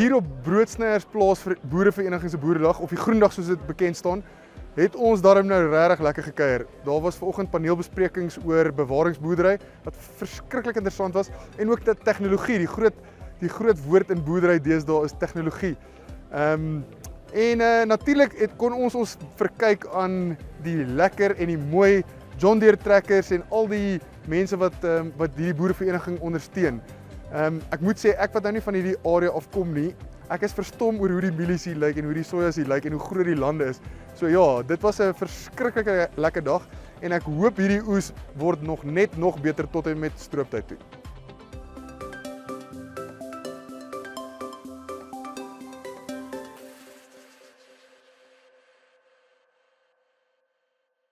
hier op Broodsnyers-plaas vir Boerevereniging se Boeredag, of die Groendag soos dit bekend staan, het ons daarom nou regtig lekker gekuier. Daar was vanoggend paneelbesprekings oor bewaringsboerdery, wat verskriklik interessant was, en ook die tegnologie, die groot woord in boerdery deesdae is tegnologie. Natuurlik kon ons verkyk aan die lekker en die mooi John Deere trekkers en al die mense wat die boerevereniging ondersteun. Ek moet sê, ek wat nou nie van hierdie area afkom nie, ek is verstom oor hoe die mielies hier lyk en hoe die sojas hier lyk en hoe groot die lande is. So ja, dit was 'n verskriklike lekker dag en ek hoop hierdie oes word nog beter tot en met strooptyd toe.